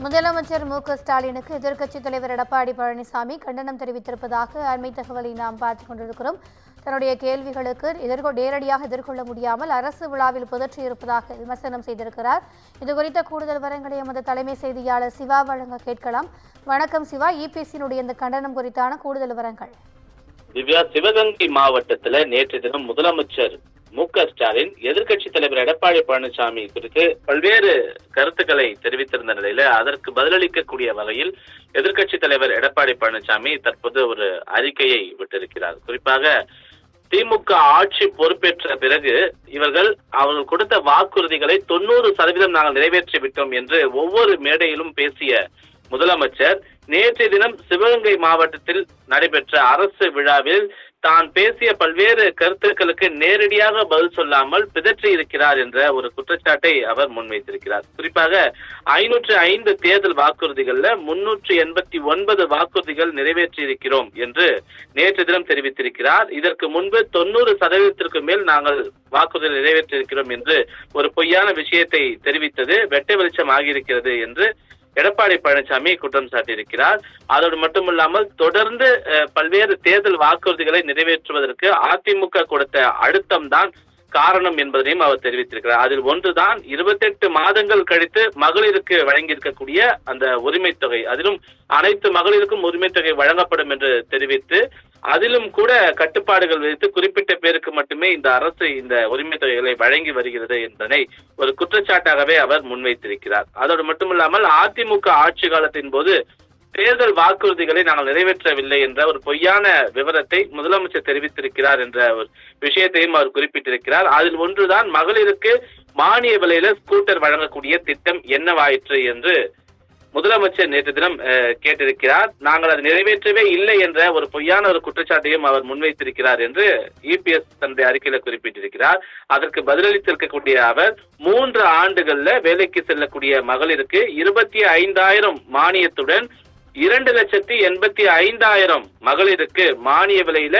முதலமைச்சர் மு.க.ஸ்டாலினுக்கு எதிர்க்கட்சித் தலைவர் எடப்பாடி பழனிசாமி கண்டனம் தெரிவித்திருப்பதாக அண்மை தகவலை நாம் பார்த்துக் கொண்டிருக்கிறோம். தன்னுடைய கேள்விகளுக்கு நேரடியாக எதிர்கொள்ள முடியாமல் அரசு விழாவில் புதற்றியிருப்பதாக விமர்சனம் செய்திருக்கிறார். இதுகுறித்த கூடுதல் விவரங்களை எமது தலைமை செய்தியாளர் சிவா வழங்க கேட்கலாம். வணக்கம் சிவா, இபிஎஸ்சியினுடைய இந்த கண்டனம் குறித்தான கூடுதல் விவரங்கள். திவ்யா, சிவகங்கை மாவட்டத்தில் நேற்று தினம் முதலமைச்சர் மு.க.ஸ்டாலின் எதிர்க்கட்சி தலைவர் எடப்பாடி பழனிசாமி குறித்து பல்வேறு கருத்துக்களை தெரிவித்திருந்த நிலையில அதற்கு பதிலளிக்கக்கூடிய வகையில் எதிர்க்கட்சி தலைவர் எடப்பாடி பழனிசாமி தற்போது ஒரு அறிக்கையை விட்டிருக்கிறார். குறிப்பாக திமுக ஆட்சி பொறுப்பேற்ற பிறகு அவர்கள் கொடுத்த வாக்குறுதிகளை 90% நாங்கள் நிறைவேற்றி விட்டோம் என்று ஒவ்வொரு மேடையிலும் பேசிய முதலமைச்சர் நேற்றைய தினம் சிவகங்கை மாவட்டத்தில் நடைபெற்ற அரசு விழாவில் தான் பேசிய பல்வேறு கருத்துக்களுக்கு நேரடியாக பதில் சொல்லாமல் பிதற்றி இருக்கிறார் என்ற ஒரு குற்றச்சாட்டை அவர் முன்வைத்திருக்கிறார். குறிப்பாக 505 தேர்தல் வாக்குறுதிகள்ல 389 வாக்குறுதிகள் நிறைவேற்றி இருக்கிறோம் என்று நேற்று தினம் தெரிவித்திருக்கிறார். இதற்கு முன்பு 90% மேல் நாங்கள் வாக்குறுதிகள் நிறைவேற்றி இருக்கிறோம் என்று ஒரு பொய்யான விஷயத்தை தெரிவித்தது வெட்ட வெளிச்சம் ஆகியிருக்கிறது என்று எடப்பாடி பழனிசாமி குற்றம் சாட்டியிருக்கிறார். அதோடு மட்டுமில்லாமல் தொடர்ந்து பல்வேறு தேர்தல் வாக்குறுதிகளை நிறைவேற்றுவதற்கு அதிமுக கொடுத்த அழுத்தம் தான் காரணம் என்பதையும் அவர் தெரிவித்திருக்கிறார். அதில் ஒன்றுதான் 28 மாதங்கள் கழித்து மகளிருக்கு வழங்கியிருக்கக்கூடிய அந்த உரிமை தொகை, அதிலும் அனைத்து மகளிருக்கும் உரிமை தொகை வழங்கப்படும் என்று தெரிவித்து அதிலும் கூட கட்டுப்பாடுகள் விதித்து குறிப்பிட்ட பேருக்கு மட்டுமே இந்த அரசு இந்த உரிமை தொகைகளை வழங்கி வருகிறது என்பதை ஒரு குற்றச்சாட்டாகவே அவர் முன்வைத்திருக்கிறார். அதோடு மட்டுமில்லாமல் அதிமுக ஆட்சி காலத்தின் போது தேர்தல் வாக்குறுதிகளை நாங்கள் நிறைவேற்றவில்லை என்ற ஒரு பொய்யான விவரத்தை முதலமைச்சர் தெரிவித்திருக்கிறார் என்ற ஒரு விஷயத்தையும் அவர் குறிப்பிட்டிருக்கிறார். அதில் ஒன்றுதான் மகளிருக்கு மானிய விலையில ஸ்கூட்டர் வழங்கக்கூடிய திட்டம் என்னவாயிற்று என்று முதலமைச்சர் நேற்று தினம் கேட்டிருக்கிறார். நாங்கள் அது நிறைவேற்றவே இல்லை என்ற ஒரு பொய்யான ஒரு குற்றச்சாட்டையும் அவர் முன்வைத்திருக்கிறார் என்று இபிஎஸ் தன்னுடைய அறிக்கையில குறிப்பிட்டிருக்கிறார். அதற்கு பதிலளித்திருக்கக்கூடிய அவர் 3 ஆண்டுகள்ல வேலைக்கு செல்லக்கூடிய மகளிருக்கு 25,000 மானியத்துடன் 2,85,000 மகளிருக்கு மானிய விலையில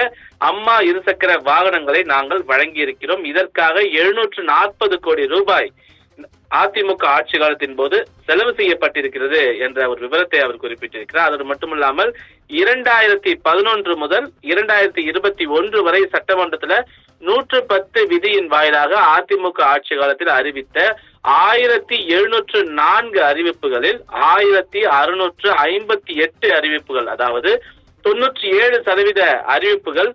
அம்மா இருசக்கர வாகனங்களை நாங்கள் வழங்கி இருக்கிறோம். இதற்காக 740 கோடி ரூபாய் அதிமுக ஆட்சி காலத்தின் போது செலவு செய்யப்பட்டிருக்கிறது என்ற ஒரு விவரத்தை அவர் குறிப்பிட்டிருக்கிறார். அதோடு மட்டுமில்லாமல் 2011 முதல் 2021 வரை சட்டமன்றத்தில் 110 விதியின் வாயிலாக அதிமுக ஆட்சி காலத்தில் அறிவித்த 1704 அறிவிப்புகளில் 1658 அறிவிப்புகள், அதாவது 97% அறிவிப்புகள்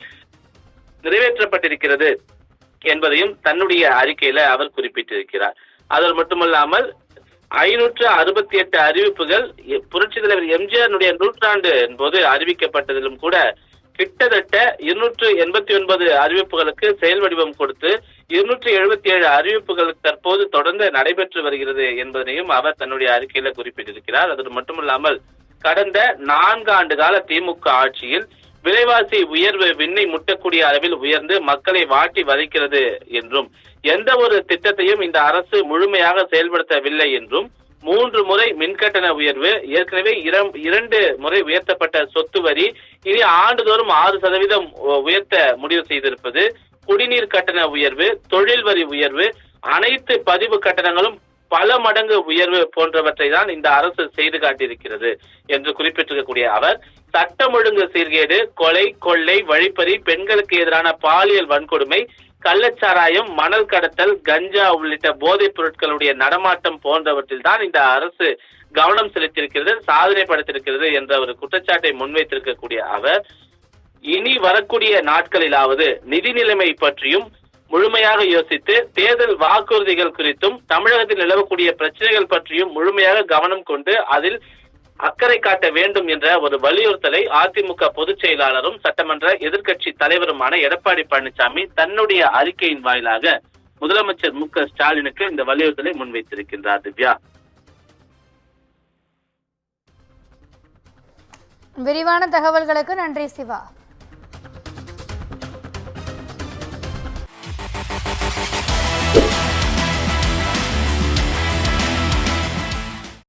நிறைவேற்றப்பட்டிருக்கிறது என்பதையும் தன்னுடைய அறிக்கையில அவர் குறிப்பிட்டிருக்கிறார். அதோடு மட்டுமல்லாமல் 568 அறிவிப்புகள் புரட்சித் தலைவர் எம்ஜிஆருடைய நூற்றாண்டு போது அறிவிக்கப்பட்டதிலும் கூட கிட்டத்தட்ட 289 அறிவிப்புகளுக்கு செயல் வடிவம் கொடுத்து 277 அறிவிப்புகள் தற்போது தொடர்ந்து நடைபெற்று வருகிறது என்பதனையும் அவர் தன்னுடைய அறிக்கையில குறிப்பிட்டிருக்கிறார். அது மட்டுமல்லாமல் கடந்த 4 ஆண்டு கால திமுக ஆட்சியில் விலைவாசி உயர்வு விண்ணை முட்டக்கூடிய அளவில் உயர்ந்து மக்களை வாட்டி வதைக்கிறது என்றும் எந்த ஒரு திட்டத்தையும் இந்த அரசு முழுமையாக செயல்படுத்தவில்லை என்றும் 3 முறை மின்கட்டண உயர்வு, ஏற்கனவே 2 முறை உயர்த்தப்பட்ட சொத்து வரி இனி ஆண்டுதோறும் 6% உயர்த்த முடிவு செய்திருப்பது, குடிநீர் கட்டண உயர்வு, தொழில் வரி உயர்வு, அனைத்து பதிவு கட்டணங்களும் பல மடங்கு உயர்வு போன்றவற்றை தான் இந்த அரசு செய்து காட்டியிருக்கிறது என்று குறிப்பிட்டிருக்கக்கூடிய அவர் சட்டம் ஒழுங்கு சீர்கேடு, கொலை, கொள்ளை, வழிப்பறி, பெண்களுக்கு எதிரான பாலியல் வன்கொடுமை, கள்ளச்சாராயம், மணல் கடத்தல், கஞ்சா உள்ளிட்ட போதைப் பொருட்களுடைய நடமாட்டம் போன்றவற்றில் தான் இந்த அரசு கவனம் செலுத்தியிருக்கிறது, சாதனை படுத்திருக்கிறது என்ற ஒரு குற்றச்சாட்டை முன்வைத்திருக்கக்கூடிய அவர் இனி வரக்கூடிய நாட்களிலாவது நிதி நிலைமை பற்றியும் முழுமையாக யோசித்து தேர்தல் வாக்குறுதிகள் குறித்தும் தமிழகத்தில் நிலவக்கூடிய பிரச்சனைகள் பற்றியும் முழுமையாக கவனம் கொண்டு அதில் அக்கறை காட்ட வேண்டும் என்ற ஒரு வலியுறுத்தலை அதிமுக பொதுச் செயலாளரும் சட்டமன்ற எதிர்க்கட்சி தலைவருமான எடப்பாடி பழனிசாமி தன்னுடைய அறிக்கையின் வாயிலாக முதலமைச்சர் மு.க.ஸ்டாலினுக்கு இந்த வலியுறுத்தலை முன்வைத்திருக்கின்றார். திவ்யா, விரிவான தகவல்களுக்கு நன்றி சிவா.